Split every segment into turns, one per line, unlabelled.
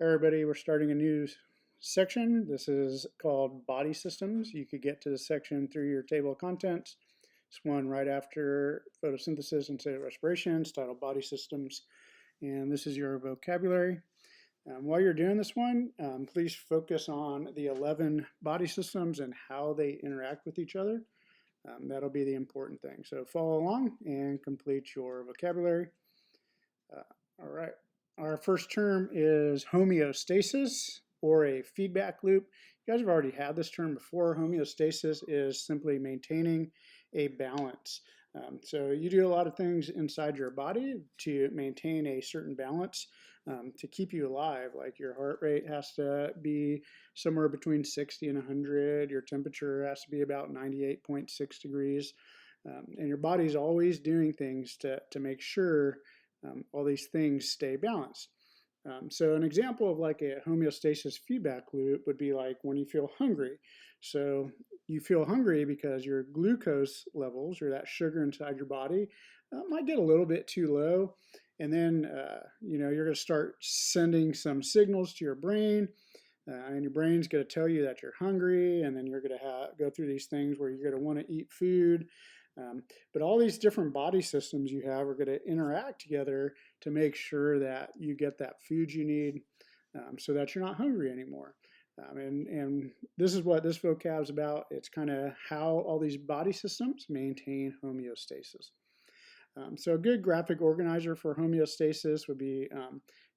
Everybody, we're starting a new section. This is called Body Systems. You could get to the section through your table of contents. It's one right after photosynthesis and cellular respiration. It's titled Body Systems, and this is your vocabulary. While you're doing this one, please focus on the 11 body systems and how they interact with each other. That'll be the important thing. So follow along and complete your vocabulary. All right. Our first term is homeostasis, or a feedback loop. You guys have already had this term before. Homeostasis is simply maintaining a balance. So you do a lot of things inside your body to maintain a certain balance to keep you alive. Like your heart rate has to be somewhere between 60 and 100. Your temperature has to be about 98.6 degrees. And your body's always doing things to make sure all these things stay balanced. So an example of like a homeostasis feedback loop would be like when you feel hungry. So you feel hungry because your glucose levels, or that sugar inside your body, might get a little bit too low. And then, you're going to start sending some signals to your brain. And your brain's going to tell you that you're hungry. And then you're going to go through these things where you're going to want to eat food. But all these different body systems you have are going to interact together to make sure that you get that food you need so that you're not hungry anymore. And this is what this vocab is about. It's kind of how all these body systems maintain homeostasis. So a good graphic organizer for homeostasis would be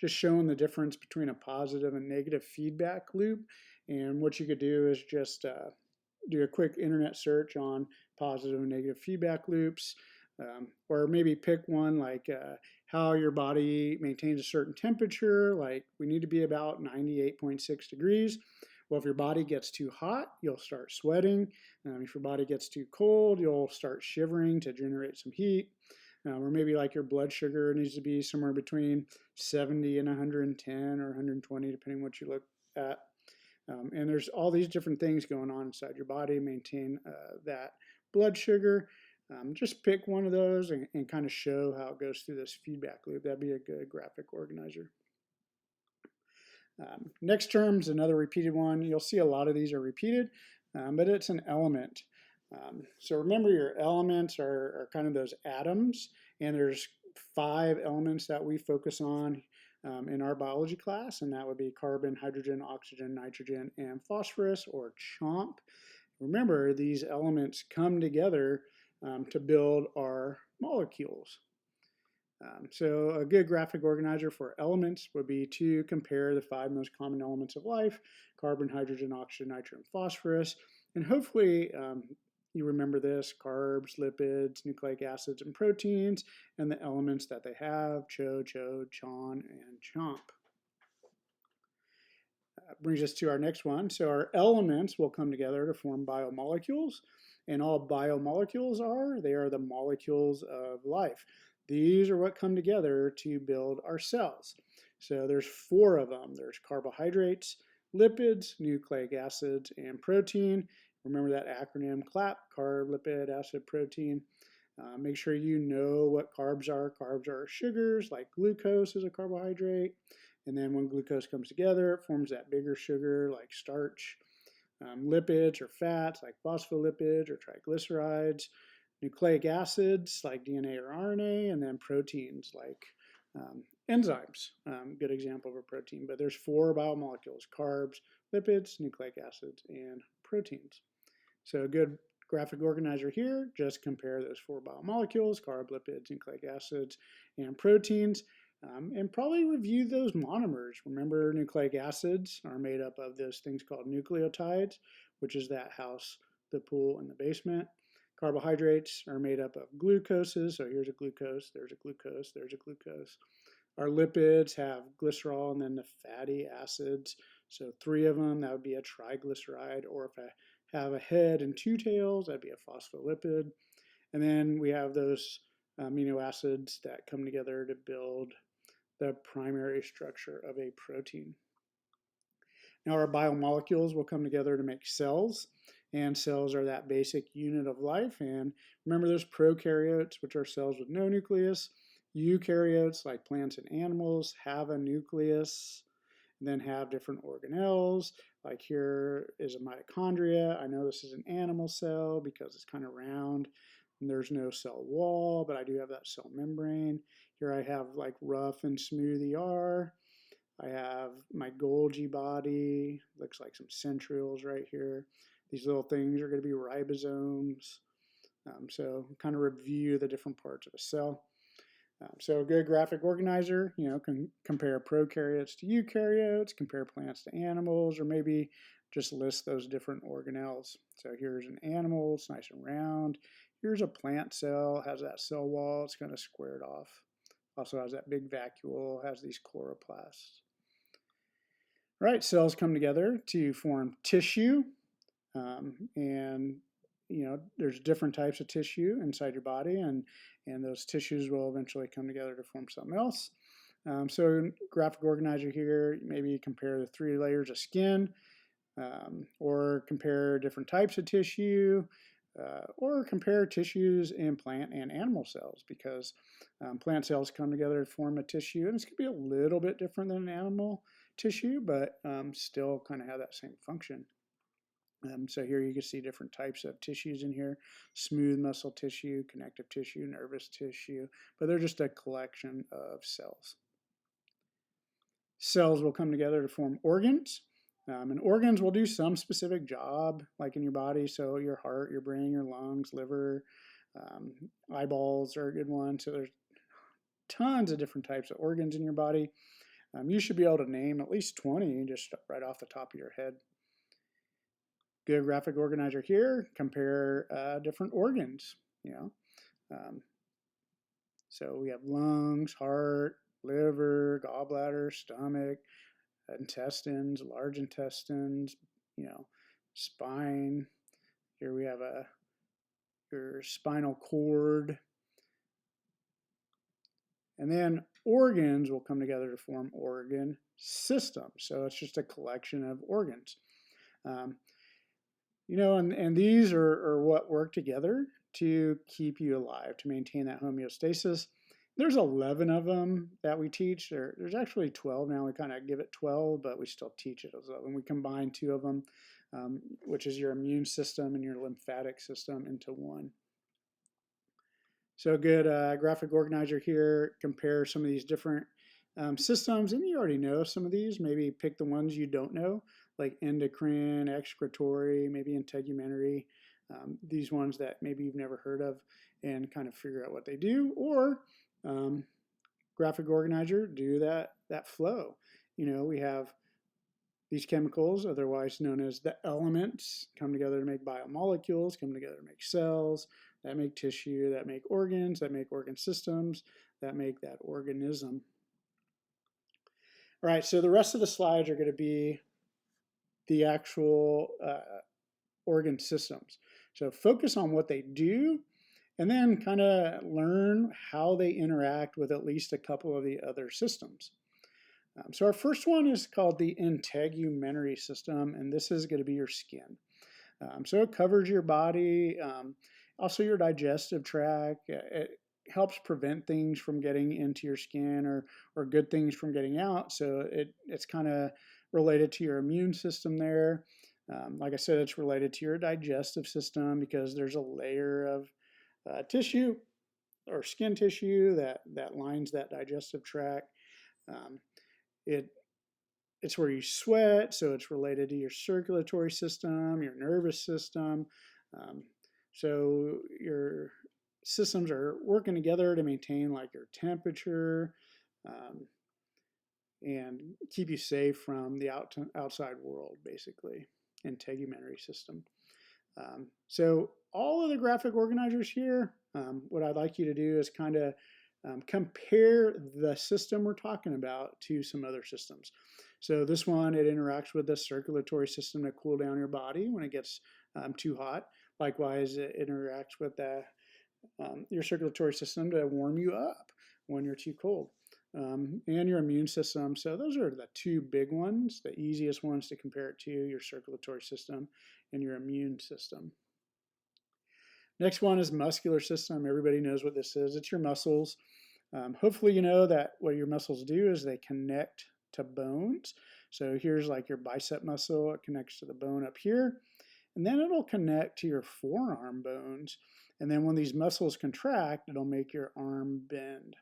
just showing the difference between a positive and negative feedback loop. And what you could do is just do a quick internet search on positive and negative feedback loops, or maybe pick one like how your body maintains a certain temperature. Like we need to be about 98.6 degrees. Well, if your body gets too hot, you'll start sweating. If your body gets too cold, you'll start shivering to generate some heat. Or maybe like your blood sugar needs to be somewhere between 70 and 110 or 120, depending what you look at. And there's all these different things going on inside your body. Maintain that blood sugar. Just pick one of those and kind of show how it goes through this feedback loop. That'd be a good graphic organizer. Next term is another repeated one. You'll see a lot of these are repeated, but it's an element. So remember, your elements are kind of those atoms, and there's 5 elements that we focus on in our biology class, and that would be carbon, hydrogen, oxygen, nitrogen, and phosphorus, or CHOMP. Remember, these elements come together to build our molecules. So a good graphic organizer for elements would be to compare the 5 most common elements of life: carbon, hydrogen, oxygen, nitrogen, phosphorus. And hopefully you remember this: carbs, lipids, nucleic acids, and proteins, and the elements that they have: CHO, CHON, and CHOMP. Brings us to our next one. So our elements will come together to form biomolecules. And all biomolecules they are the molecules of life. These are what come together to build our cells. So there's 4 of them. There's carbohydrates, lipids, nucleic acids, and protein. Remember that acronym CLAP: carb, lipid, acid, protein. Make sure you know what carbs are. Carbs are sugars, like glucose is a carbohydrate. And then when glucose comes together, it forms that bigger sugar like starch. Lipids or fats like phospholipids or triglycerides. Nucleic acids like DNA or RNA, and then proteins like enzymes. Good example of a protein. But there's 4 biomolecules: carbs, lipids, nucleic acids, and proteins. So a good graphic organizer here, just compare those 4 biomolecules: carb, lipids, nucleic acids, and proteins. And probably review those monomers. Remember, nucleic acids are made up of those things called nucleotides, which is that house, the pool, and the basement. Carbohydrates are made up of glucoses. So here's a glucose, there's a glucose, there's a glucose. Our lipids have glycerol and then the fatty acids. So 3 of them, that would be a triglyceride. Or if I have a head and 2 tails, that'd be a phospholipid. And then we have those amino acids that come together to build the primary structure of a protein. Now our biomolecules will come together to make cells, and cells are that basic unit of life. And remember, there's prokaryotes, which are cells with no nucleus. Eukaryotes, like plants and animals, have a nucleus. then have different organelles. Like here is a mitochondria. I know this is an animal cell because it's kind of round and there's no cell wall, but I do have that cell membrane. Here I have like rough and smooth ER. I have my Golgi body, looks like some centrioles right here. These little things are going to be ribosomes. So kind of review the different parts of a cell. So a good graphic organizer, can compare prokaryotes to eukaryotes, compare plants to animals, or maybe just list those different organelles. So here's an animal, it's nice and round. Here's a plant cell, has that cell wall, it's kind of squared off. Also has that big vacuole, has these chloroplasts. All right, cells come together to form tissue, and there's different types of tissue inside your body, and those tissues will eventually come together to form something else. So graphic organizer here, maybe compare the 3 layers of skin, or compare different types of tissue, or compare tissues in plant and animal cells, because plant cells come together to form a tissue, and it's going to be a little bit different than an animal tissue, but still kind of have that same function. So here you can see different types of tissues in here: smooth muscle tissue, connective tissue, nervous tissue, but they're just a collection of cells. Cells will come together to form organs, and organs will do some specific job, like in your body. So your heart, your brain, your lungs, liver, eyeballs are a good one. So there's tons of different types of organs in your body. You should be able to name at least 20 just right off the top of your head. Good graphic organizer here, compare different organs, so we have lungs, heart, liver, gallbladder, stomach, intestines, large intestines, spine. Here we have your spinal cord. And then organs will come together to form organ systems. So it's just a collection of organs. And these are what work together to keep you alive, to maintain that homeostasis. There's 11 of them that we teach. There's actually 12 now. We kind of give it 12, but we still teach it as 11. We combine 2 of them, which is your immune system and your lymphatic system, into one. So a good graphic organizer here, compare some of these different systems, and you already know some of these. Maybe pick the ones you don't know, like endocrine, excretory, maybe integumentary, these ones that maybe you've never heard of, and kind of figure out what they do. Or graphic organizer, do that flow. We have these chemicals, otherwise known as the elements, come together to make biomolecules, come together to make cells, that make tissue, that make organs, that make organ systems, that make that organism. All right, so the rest of the slides are going to be the actual organ systems. So focus on what they do, and then kind of learn how they interact with at least a couple of the other systems. So our first one is called the integumentary system, and this is going to be your skin. So it covers your body, also your digestive tract. It helps prevent things from getting into your skin, or good things from getting out. So it's kind of related to your immune system there. Like I said, it's related to your digestive system because there's a layer of tissue or skin tissue that lines that digestive tract. It's where you sweat, so it's related to your circulatory system, your nervous system. So your systems are working together to maintain like your temperature and keep you safe from the outside world, basically. Integumentary system. So all of the graphic organizers here, what I'd like you to do is kind of compare the system we're talking about to some other systems. So this one, it interacts with the circulatory system to cool down your body when it gets too hot. Likewise, it interacts with your circulatory system to warm you up when you're too cold. And your immune system. So those are the 2 big ones, the easiest ones to compare it to: your circulatory system and your immune system. Next one is muscular system. Everybody knows what this is. It's your muscles. Hopefully you know that what your muscles do is they connect to bones. So here's like your bicep muscle, it connects to the bone up here, and then it'll connect to your forearm bones. And then when these muscles contract, it'll make your arm bend.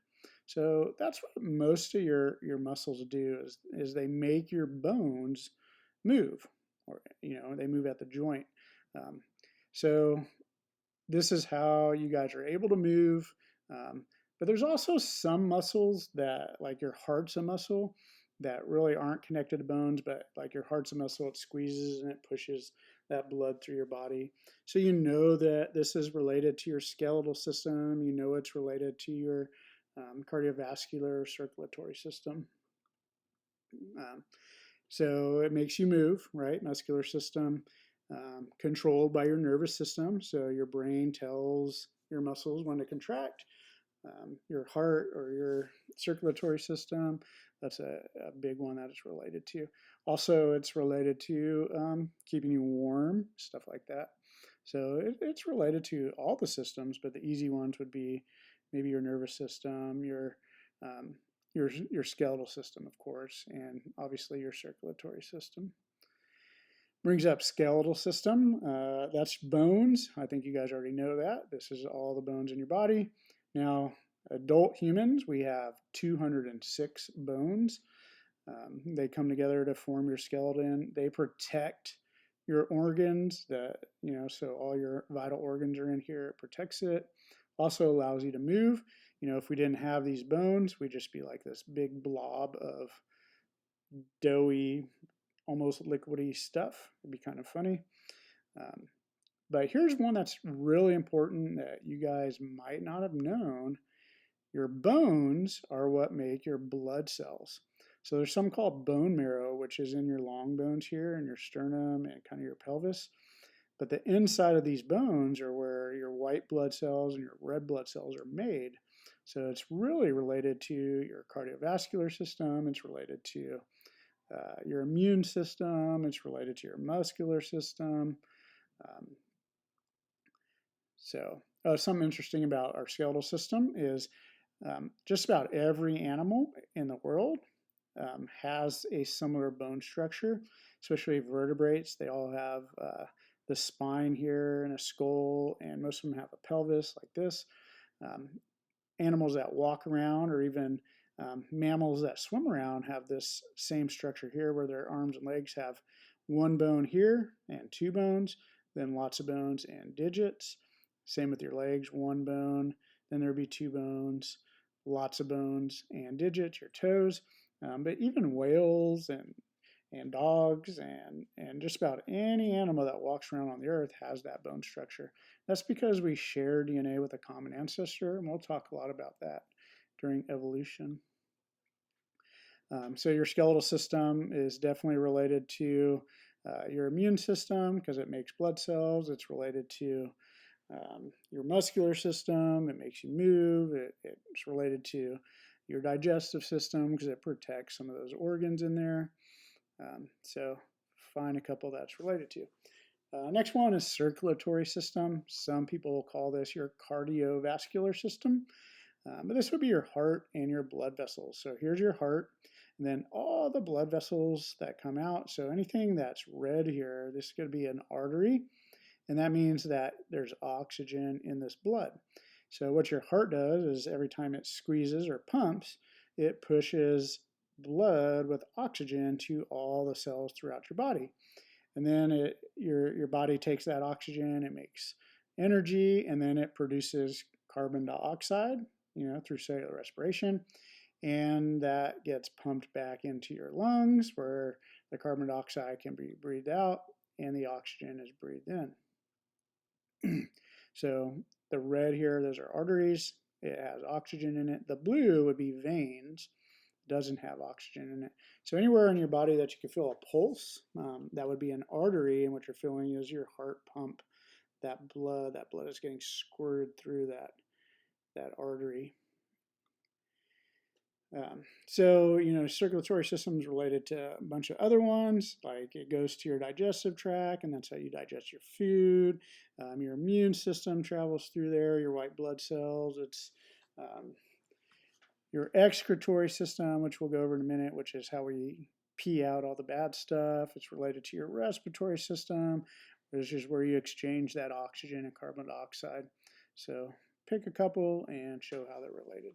So that's what most of your muscles do is they make your bones move, or they move at the joint. Um, so this is how you guys are able to move. But there's also some muscles that, like your heart's a muscle that really aren't connected to bones, but like your heart's a muscle, it squeezes and it pushes that blood through your body. So you know that this is related to your skeletal system. You know it's related to your cardiovascular circulatory system. So it makes you move, right? Muscular system, controlled by your nervous system. So your brain tells your muscles when to contract. Your heart or your circulatory system, that's a big one that it's related to. Also, it's related to keeping you warm, stuff like that. So it's related to all the systems, but the easy ones would be maybe your nervous system, your skeletal system, of course, and obviously your circulatory system. Brings up skeletal system. That's bones. I think you guys already know that. This is all the bones in your body. Now, adult humans, we have 206 bones. They come together to form your skeleton. They protect your organs. So all your vital organs are in here. It protects it. Also allows you to move. If we didn't have these bones, we'd just be like this big blob of doughy, almost liquidy stuff. It'd be kind of funny. But here's one that's really important that you guys might not have known. Your bones are what make your blood cells. So there's some called bone marrow, which is in your long bones here, in your sternum and kind of your pelvis. But the inside of these bones are where your white blood cells and your red blood cells are made. So it's really related to your cardiovascular system. It's related to your immune system. It's related to your muscular system. Something interesting about our skeletal system is just about every animal in the world has a similar bone structure, especially vertebrates. They all have the spine here and a skull, and most of them have a pelvis like this. Animals that walk around, or even mammals that swim around, have this same structure here where their arms and legs have one bone here and two bones, then lots of bones and digits. Same with your legs, one bone, then there'd be two bones, lots of bones and digits, your toes. But even whales and dogs and just about any animal that walks around on the earth has that bone structure. That's because we share DNA with a common ancestor, and we'll talk a lot about that during evolution. So your skeletal system is definitely related to your immune system because it makes blood cells. It's related to your muscular system. It makes you move. It's related to your digestive system because it protects some of those organs in there. So find a couple that's related to. Next one is circulatory system. Some people call this your cardiovascular system. But this would be your heart and your blood vessels. So here's your heart, and then all the blood vessels that come out. So anything that's red here, this is going to be an artery, and that means that there's oxygen in this blood. So what your heart does is every time it squeezes or pumps, it pushes blood with oxygen to all the cells throughout your body. And then your body takes that oxygen, it makes energy, and then it produces carbon dioxide, through cellular respiration, and that gets pumped back into your lungs where the carbon dioxide can be breathed out and the oxygen is breathed in. So the red here, those are arteries. It has oxygen in it. The blue would be veins. It doesn't have oxygen in it. So anywhere in your body that you can feel a pulse, that would be an artery, and what you're feeling is your heart pump that blood. That blood is getting squirted through that artery. Circulatory system is related to a bunch of other ones, like it goes to your digestive tract, and that's how you digest your food. Your immune system travels through there, your white blood cells. Your excretory system, which we'll go over in a minute, which is how we pee out all the bad stuff. It's related to your respiratory system, which is where you exchange that oxygen and carbon dioxide. So pick a couple and show how they're related.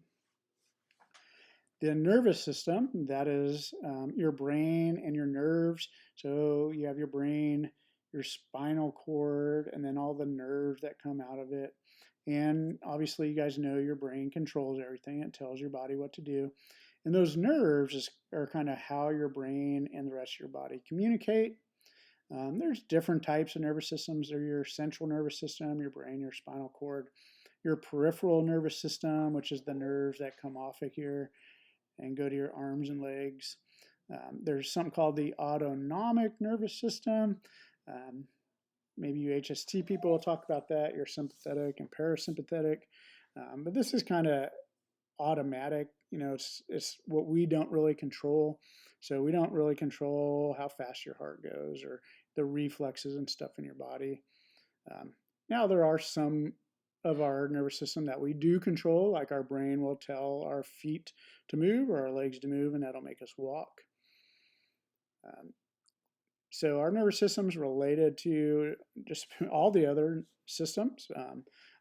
The nervous system, that is your brain and your nerves. So you have your brain, your spinal cord, and then all the nerves that come out of it. And obviously, you guys know your brain controls everything. It tells your body what to do. And those nerves are kind of how your brain and the rest of your body communicate. There's different types of nervous systems. There's your central nervous system, your brain, your spinal cord, your peripheral nervous system, which is the nerves that come off of here and go to your arms and legs. There's something called the autonomic nervous system. Maybe you HST people will talk about that, your sympathetic and parasympathetic. But this is kind of automatic. You know, it's what we don't really control. So we don't really control how fast your heart goes or the reflexes and stuff in your body. Now there are some of our nervous system that we do control, like our brain will tell our feet to move or our legs to move, and that'll make us walk. So our nervous system is related to just all the other systems.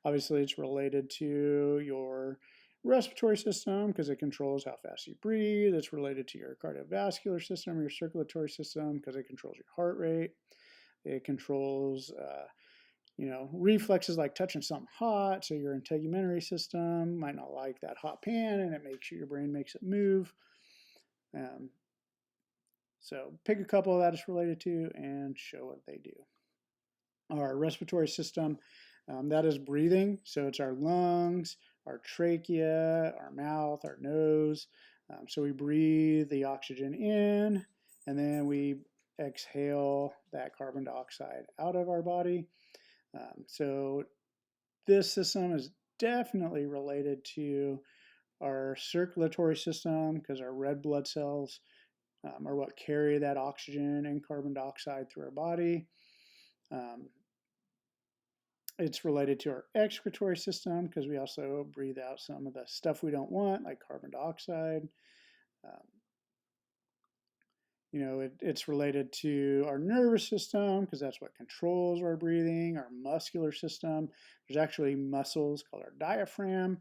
Obviously, it's related to your respiratory system because it controls how fast you breathe. It's related to your cardiovascular system, your circulatory system because it controls your heart rate. It controls, reflexes like touching something hot. So your integumentary system might not like that hot pan, and it makes your brain makes it move. So pick a couple that it's related to and show what they do. Our respiratory system, that is breathing. So it's our lungs, our trachea, our mouth, our nose. So we breathe the oxygen in, and then we exhale that carbon dioxide out of our body. So this system is definitely related to our circulatory system because our red blood cells are what carry that oxygen and carbon dioxide through our body. It's related to our excretory system because we also breathe out some of the stuff we don't want, like carbon dioxide. It's related to our nervous system because that's what controls our breathing, our muscular system. There's actually muscles called our diaphragm,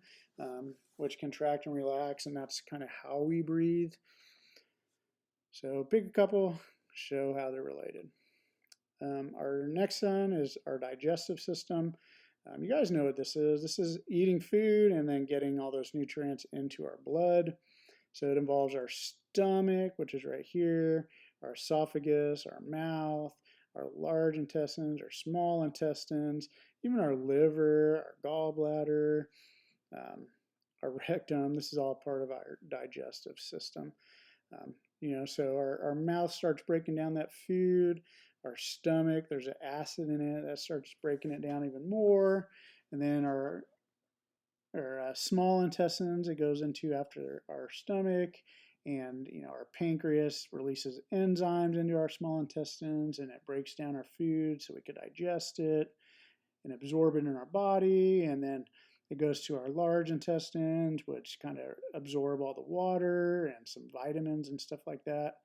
which contract and relax, and that's kind of how we breathe. So pick a couple, show how they're related. Our next one is our digestive system. You guys know what this is. This is eating food and then getting all those nutrients into our blood. So it involves our stomach, which is right here, our esophagus, our mouth, our large intestines, our small intestines, even our liver, our gallbladder, our rectum. This is all part of our digestive system. So our mouth starts breaking down that food. Our stomach, there's an acid in it that starts breaking it down even more. And then our small intestines, it goes into after our stomach. And, our pancreas releases enzymes into our small intestines and it breaks down our food so we could digest it and absorb it in our body. And then it goes to our large intestines, which kind of absorb all the water and some vitamins and stuff like that.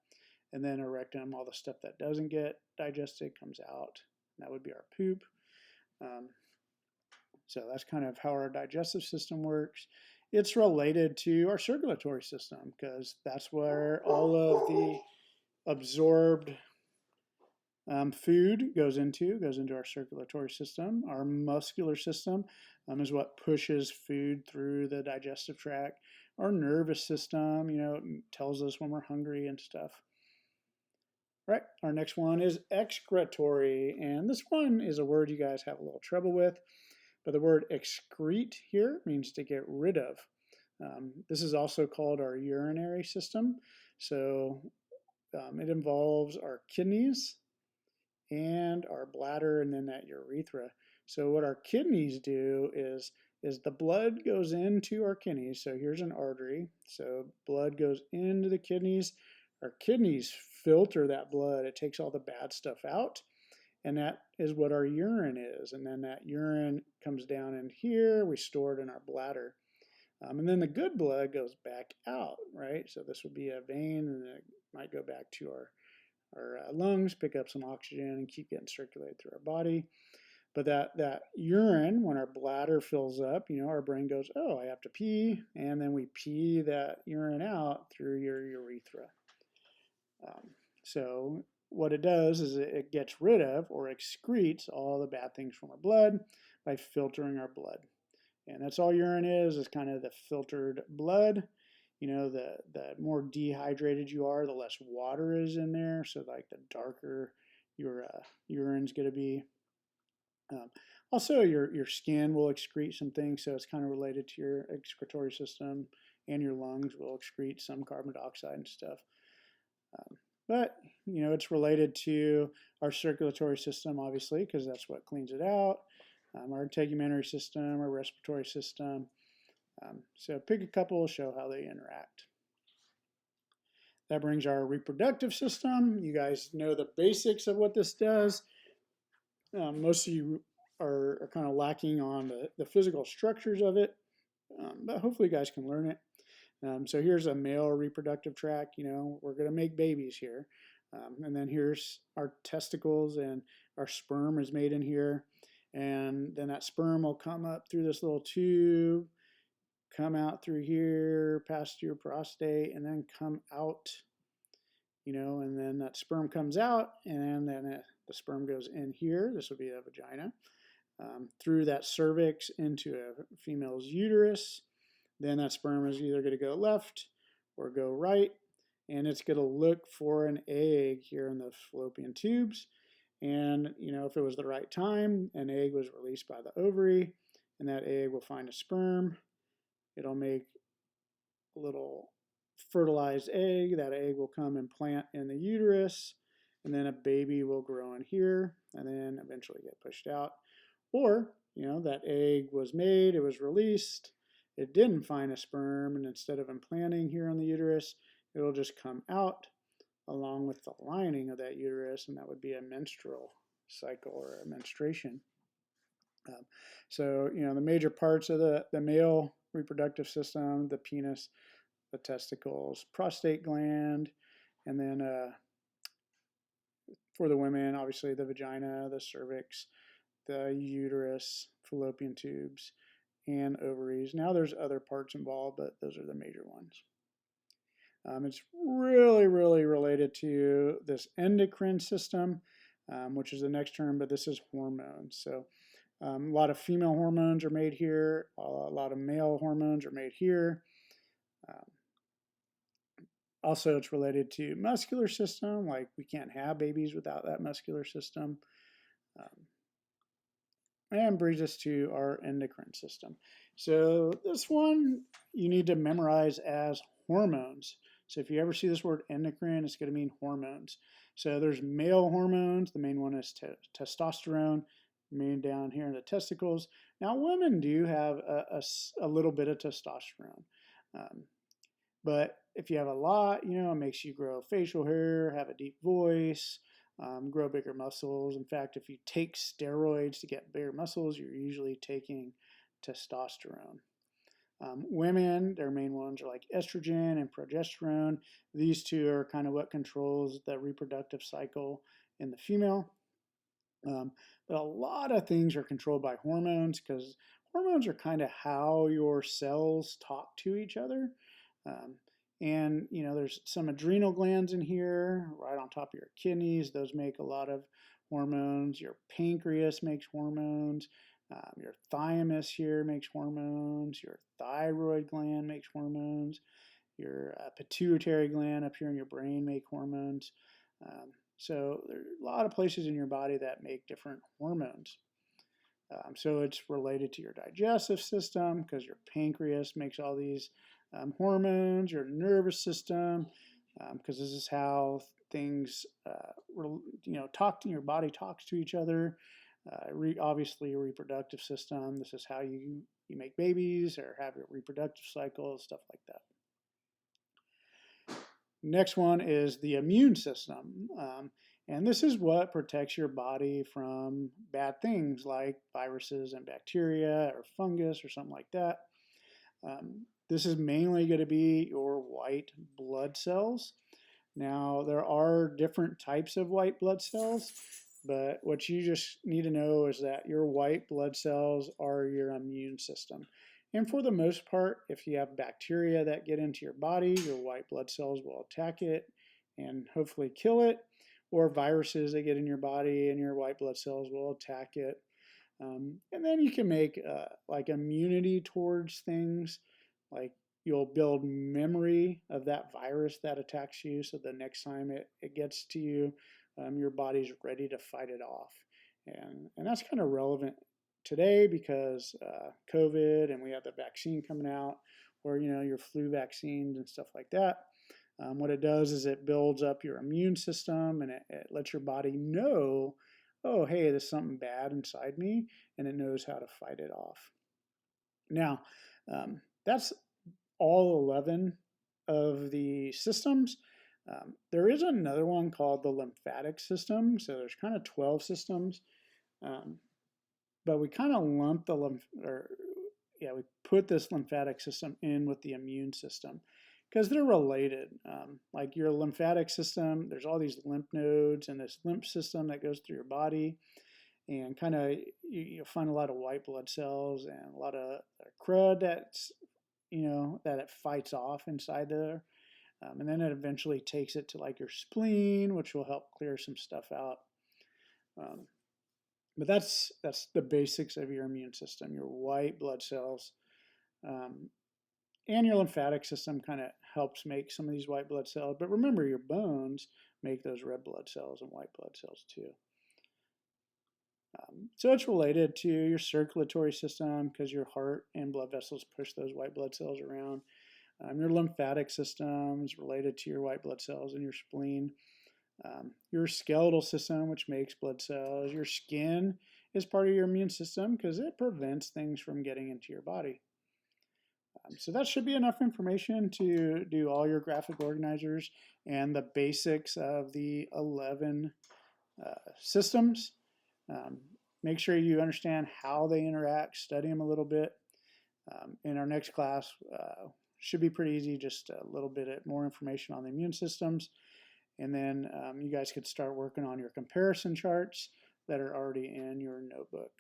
And then our rectum, all the stuff that doesn't get digested comes out. That would be our poop. So that's kind of how our digestive system works. It's related to our circulatory system because that's where all of the absorbed food goes into our circulatory system. Our muscular system is what pushes food through the digestive tract. Our nervous system, tells us when we're hungry and stuff. Right, our next one is excretory, and this one is a word you guys have a little trouble with, but the word excrete here means to get rid of. This is also called our urinary system, so it involves our kidneys and our bladder and then that urethra. So what our kidneys do is the blood goes into our kidneys. So here's an artery. So blood goes into the kidneys. Our kidneys filter that blood. It takes all the bad stuff out. And that is what our urine is. And then that urine comes down in here. We store it in our bladder. And then the good blood goes back out, right? So this would be a vein, and it might go back to our lungs, pick up some oxygen, and keep getting circulated through our body. But that urine, when our bladder fills up, our brain goes, oh, I have to pee, and then we pee that urine out through your urethra. So what it does is it gets rid of or excretes all the bad things from our blood by filtering our blood. And that's all urine is kind of the filtered blood. The more dehydrated you are, the less water is in there. So like the darker your urine's going to be. Also, your skin will excrete some things, so it's kind of related to your excretory system, and your lungs will excrete some carbon dioxide and stuff. But it's related to our circulatory system, obviously, because that's what cleans it out. Our integumentary system, our respiratory system. So pick a couple, show how they interact. That brings our reproductive system. You guys know the basics of what this does. Most of you are kind of lacking on the physical structures of it, but hopefully you guys can learn it. So here's a male reproductive tract. We're going to make babies here. And then here's our testicles, and our sperm is made in here. And then that sperm will come up through this little tube, come out through here, past your prostate, and then come out, and then that sperm comes out, and then the sperm goes in here. This would be a vagina. Through that cervix into a female's uterus. Then that sperm is either going to go left or go right, and it's going to look for an egg here in the fallopian tubes. And, if it was the right time, an egg was released by the ovary, and that egg will find a sperm. It'll make a little fertilized egg. That egg will come and plant in the uterus, and then a baby will grow in here, and then eventually get pushed out. Or, that egg was made, it was released, it didn't find a sperm, and instead of implanting here in the uterus, it'll just come out along with the lining of that uterus, and that would be a menstrual cycle or a menstruation. So, the major parts of the male reproductive system, the penis, the testicles, prostate gland, and then for the women, obviously the vagina, the cervix, the uterus, fallopian tubes, and ovaries. Now there's other parts involved, but those are the major ones. It's really, really related to this endocrine system, which is the next term, but this is hormones. So a lot of female hormones are made here. A lot of male hormones are made here. Also, it's related to muscular system, like we can't have babies without that muscular system. And brings us to our endocrine system. So this one you need to memorize as hormones. So if you ever see this word endocrine, it's going to mean hormones. So there's male hormones. The main one is testosterone, main down here in the testicles. Now women do have a little bit of testosterone. But if you have a lot, it makes you grow facial hair, have a deep voice, grow bigger muscles. In fact, if you take steroids to get bigger muscles, you're usually taking testosterone. Women, their main ones are like estrogen and progesterone. These two are kind of what controls the reproductive cycle in the female. But a lot of things are controlled by hormones, because hormones are kind of how your cells talk to each other. And there's some adrenal glands in here right on top of your kidneys. Those make a lot of hormones. Your pancreas makes hormones. Your thymus here makes hormones. Your thyroid gland makes hormones. Your pituitary gland up here in your brain make hormones. So there are a lot of places in your body that make different hormones. So it's related to your digestive system, because your pancreas makes all these hormones, your nervous system, because this is how things, talk to your body, talks to each other. Obviously, your reproductive system. This is how you make babies or have your reproductive cycle, stuff like that. Next one is the immune system. And this is what protects your body from bad things like viruses and bacteria or fungus or something like that. This is mainly going to be your white blood cells. Now, there are different types of white blood cells, but what you just need to know is that your white blood cells are your immune system. And for the most part, if you have bacteria that get into your body, your white blood cells will attack it and hopefully kill it, or viruses that get in your body and your white blood cells will attack it. And then you can make like immunity towards things, like you'll build memory of that virus that attacks you, so the next time it gets to you, your body's ready to fight it off. And that's kind of relevant today because COVID, and we have the vaccine coming out, or your flu vaccines and stuff like that. What it does is it builds up your immune system, and it lets your body know, oh, hey, there's something bad inside me, and it knows how to fight it off. Now, that's all 11 of the systems. There is another one called the lymphatic system. So there's kind of 12 systems, but we kind of lump we put this lymphatic system in with the immune system because they're related. Like your lymphatic system, there's all these lymph nodes and this lymph system that goes through your body, and kind of you'll find a lot of white blood cells and a lot of crud that's that it fights off inside there. And then it eventually takes it to like your spleen, which will help clear some stuff out. But that's the basics of your immune system, your white blood cells. And your lymphatic system kind of helps make some of these white blood cells. But remember, your bones make those red blood cells and white blood cells too. So it's related to your circulatory system because your heart and blood vessels push those white blood cells around. Your lymphatic system is related to your white blood cells and your spleen. Your skeletal system, which makes blood cells. Your skin is part of your immune system because it prevents things from getting into your body. So that should be enough information to do all your graphic organizers and the basics of the 11 systems. Make sure you understand how they interact, study them a little bit. In our next class, should be pretty easy, just a little bit more information on the immune systems. And then you guys could start working on your comparison charts that are already in your notebook.